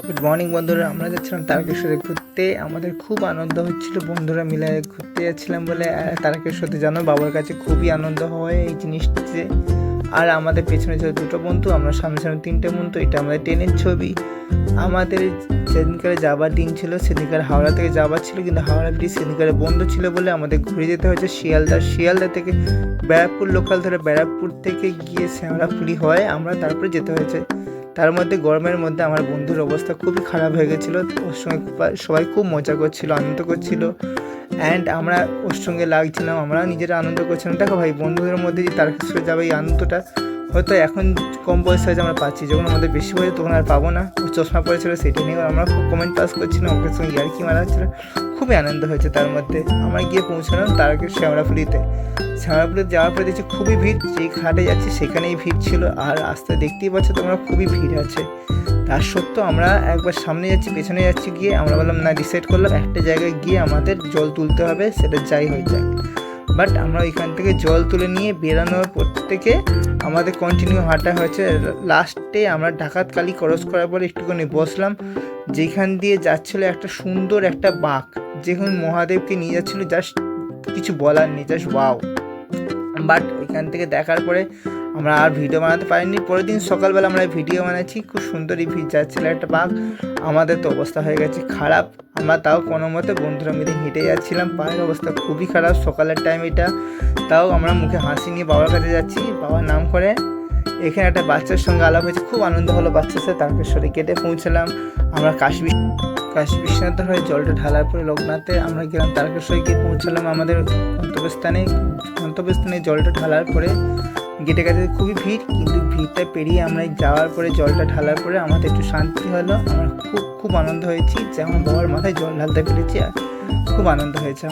Good morning বন্ধুরা, আমরা যাচ্ছিলাম তারকেশ্বরে ঘুরতে। আমাদের খুব আনন্দ হচ্ছিল, বন্ধুরা মিলে ঘুরতে যাচ্ছিলাম বলে। তারকেশ্বরে জানো বাবার কাছে খুবই আনন্দ হয় এই জিনিসটিতে। আর আমাদের পেছনে ছিল দুটো বন্ধু, আমরা সামনে সামনে তিনটে বন্ধু। এটা আমাদের ট্রেনের ছবি। আমাদের সেদিনকার যাবার দিন ছিল, সেদিনকার হাওড়া থেকে যাবার ছিল, কিন্তু হাওড়া ব্রিজ সেদিনকার বন্ধ ছিল বলে আমাদের ঘুরে যেতে হয়েছে শিয়ালদা থেকে ব্যারাকপুর লোকাল ধরে, ব্যারাকপুর থেকে গিয়ে শ্যাওড়াফুলি হয় আমরা তারপরে যেতে হয়েছে। তার মধ্যে গরমের মধ্যে আমার বন্ধুর অবস্থা খুবই খারাপ হয়ে গেছিলো। ওর সঙ্গে সবাই খুব মজা করছিল, আনন্দ করছিল, অ্যান্ড আমরা ওর সঙ্গে লাগছিলাম, আমরা নিজেরা আনন্দ করছিলাম। দেখো ভাই, বন্ধুদের মধ্যে যে তারকেশ্বরে যাবে এই আনন্দটা হয়তো এখন কম বয়সে হয়েছে আমরা পাচ্ছি, যখন আমাদের বেশি হয়েছে তখন আর পাবো না। ও চশমা পড়েছিল, সেটা নিয়ে আমরা খুব কমেন্ট পাস করছিলাম, ওকে সঙ্গে ইয়ার্কি মারা হচ্ছিল, খুবই আনন্দ হয়েছে। তার মধ্যে আমরা গিয়ে পৌঁছালাম শ্যাওড়াফুলিতে যাওয়ার পরে দেখছি খুবই ভিড়, যেই ঘাটে যাচ্ছি সেখানেই ভিড় ছিল। আর রাস্তায় দেখতেই পাচ্ছ তোমরা খুবই ভিড় আছে। তার সত্ত্বেও আমরা একবার সামনে যাচ্ছি, পেছনে যাচ্ছি, গিয়ে আমরা বললাম না, ডিসাইড করলাম একটা জায়গায় গিয়ে আমাদের জল তুলতে হবে, সেটা যাই হয়ে যাক। বাট আমরা ওইখান থেকে জল তুলে নিয়ে বেরানোর পর থেকে আমাদের কন্টিনিউ হাঁটা হয়েছে। লাস্টে আমরা ডাকাত কালী ক্রস করার পরে একটুখানি বসলাম, যেখান দিয়ে যাচ্ছিলো একটা সুন্দর একটা বাঁক, যেখানে মহাদেবকে নিয়ে যাচ্ছিলো। জাস্ট কিছু বলার নেই, জাস্ট ওয়াও। বাট ওইখান থেকে দেখার পরে আমরা আর ভিডিও বানাতে পারিনি। পরের দিন সকালবেলা আমরা ভিডিও বানাচ্ছি, খুব সুন্দর এই যাচ্ছিলো একটা বাঘ। আমাদের তো অবস্থা হয়ে গেছে খারাপ, আমরা তাও কোনো মতে বন্ধুরা মিলে হেঁটে যাচ্ছিলাম। পায়ের অবস্থা খুবই খারাপ, সকালের টাইম এটা, তাও আমরা মুখে হাসি নিয়ে বাবার কাছে যাচ্ছি, বাবার নাম করে। এখানে একটা বাচ্চার সঙ্গে আলাপ হয়েছে, খুব আনন্দ হলো বাচ্চার সাথে। তারকেশ্বরে কেটে পৌঁছলাম আমরা কাশী বিশ্বনাথ হয়ে জলটা ঢালার পরে লোকনাথে আমরা গেলাম। তারকেশ্বরে গিয়ে পৌঁছালাম আমাদের গন্তব্যস্থানে জলটা ঢালার পরে গেটে কাছে খুবই ভিড়, কিন্তু ভিড়টা পেরিয়ে আমরা যাওয়ার পরে জলটা ঢালার পরে আমাদের একটু শান্তি হলো। আমরা খুব আনন্দ হয়েছি যে আমার বাবার মাথায় জল ঢালতে পেরেছি, আর খুব আনন্দ হয়েছে।